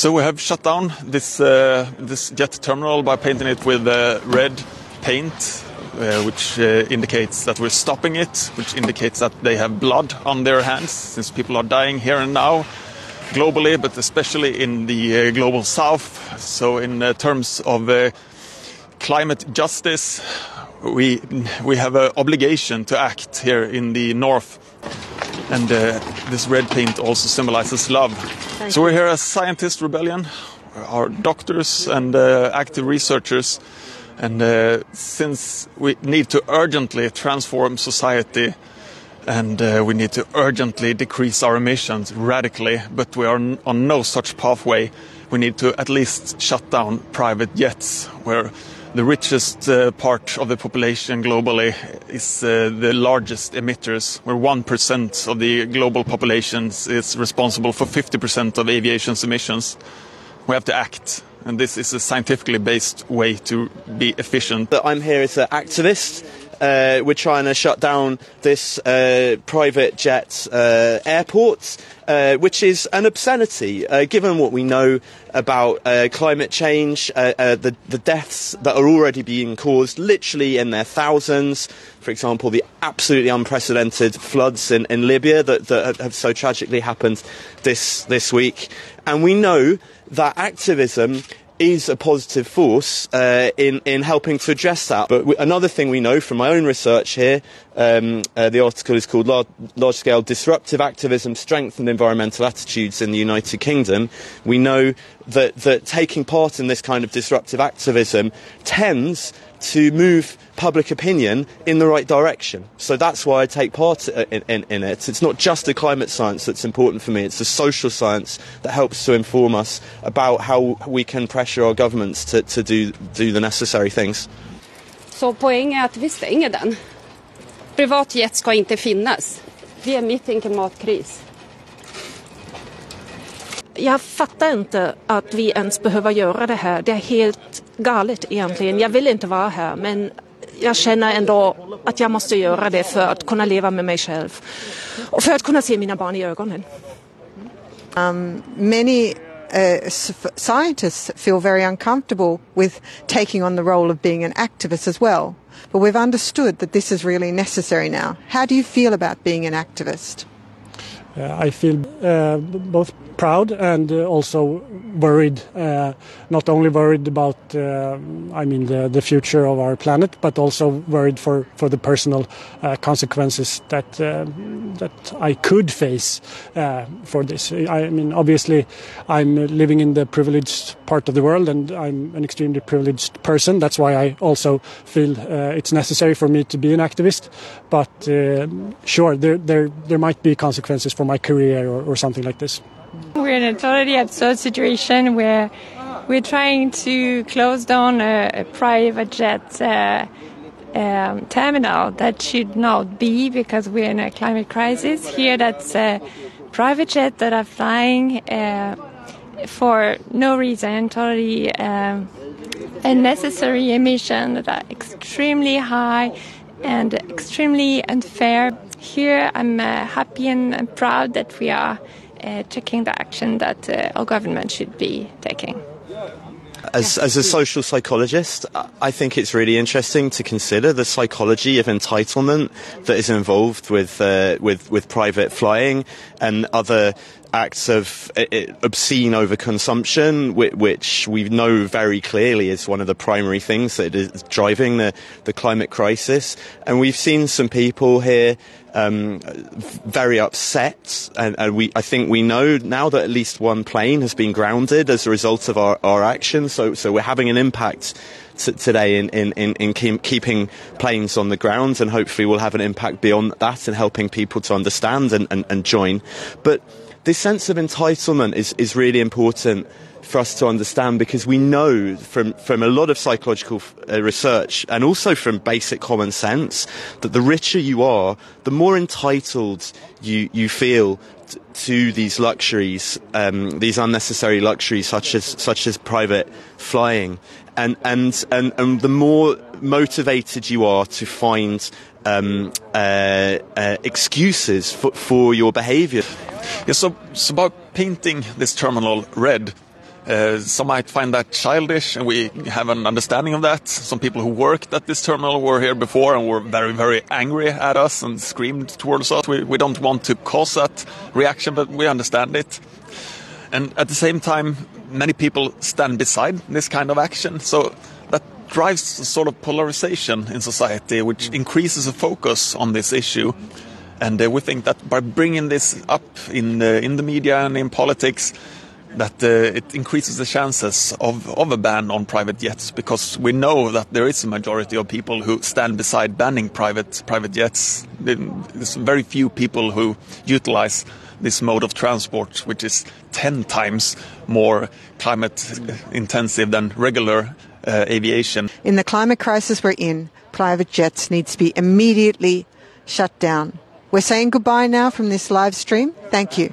So we have shut down this jet terminal by painting it with red paint, which indicates that we're stopping it, which indicates that they have blood on their hands, since people are dying here and now, globally, but especially in the global south. So in terms of climate justice, we have an obligation to act here in the north. And this red paint also symbolizes love. So we're here as Scientist Rebellion, our doctors and active researchers. And since we need to urgently transform society and we need to urgently decrease our emissions radically, but we are on no such pathway, we need to at least shut down private jets, where the richest part of the population globally is the largest emitters, where 1% of the global population is responsible for 50% of aviation's emissions. We have to act, and this is a scientifically based way to be efficient. I'm here as an activist. We're trying to shut down this private jet airport, which is an obscenity, given what we know about climate change, the deaths that are already being caused literally in their thousands. For example, the absolutely unprecedented floods in Libya that have so tragically happened this week. And we know that activism is a positive force in helping to address that. But another thing we know from my own research here, the article is called Large-Scale Disruptive Activism Strengthened Environmental Attitudes in the United Kingdom. We know that taking part in this kind of disruptive activism tends to move public opinion in the right direction. So that's why I take part in it. It's not just the climate science that's important for me, it's the social science that helps to inform us about how we can pressure our governments to do the necessary things. Så poängen är att vi stänger den. Privatjet ska inte finnas. Vi är mitt i en klimatkris. Jag fattar inte att vi ens behöver göra det här. Det är helt galet egentligen. Jag vill inte vara här, men jag känner ändå att jag måste göra det för att kunna leva med mig själv. Och för att kunna se mina barn i ögonen. Many scientists feel very uncomfortable with taking on the role of being an activist as well. But we've understood that this is really necessary now. How do you feel about being an activist? I feel both proud and also worried. Not only worried about, the future of our planet, but also worried for the personal consequences that I could face for this. I mean, obviously, I'm living in the privileged part of the world, and I'm an extremely privileged person. That's why I also feel it's necessary for me to be an activist. But sure, there might be consequences for my career or something like this. We're in a totally absurd situation where we're trying to close down a private jet terminal that should not be, because we're in a climate crisis. Here that's private jets that are flying for no reason, totally unnecessary emissions that are extremely high and extremely unfair. Here I'm happy and proud that we are taking the action that our government should be taking. As a social psychologist, I think it's really interesting to consider the psychology of entitlement that is involved with private flying and other acts of obscene overconsumption, which we know very clearly is one of the primary things that is driving the climate crisis. And we've seen some people here very upset, and I think we know now that at least one plane has been grounded as a result of our actions. So we're having an impact today in keeping planes on the ground, and hopefully we'll have an impact beyond that in helping people to understand and join. But this sense of entitlement is really important for us to understand, because we know from a lot of psychological research and also from basic common sense that the richer you are, the more entitled you feel to these luxuries, these unnecessary luxuries such as private flying, and the more motivated you are to find excuses for your behaviour. Yeah, so by painting this terminal red, Some might find that childish, and we have an understanding of that. Some people who worked at this terminal were here before and were very, very angry at us and screamed towards us. We don't want to cause that reaction, but we understand it. And at the same time, many people stand beside this kind of action. So that drives a sort of polarization in society, which increases the focus on this issue. And we think that by bringing this up in the media and in politics, that it increases the chances of a ban on private jets, because we know that there is a majority of people who stand beside banning private jets. There's very few people who utilize this mode of transport, which is 10 times more climate intensive than regular aviation. In the climate crisis we're in, private jets need to be immediately shut down. We're saying goodbye now from this live stream. Thank you.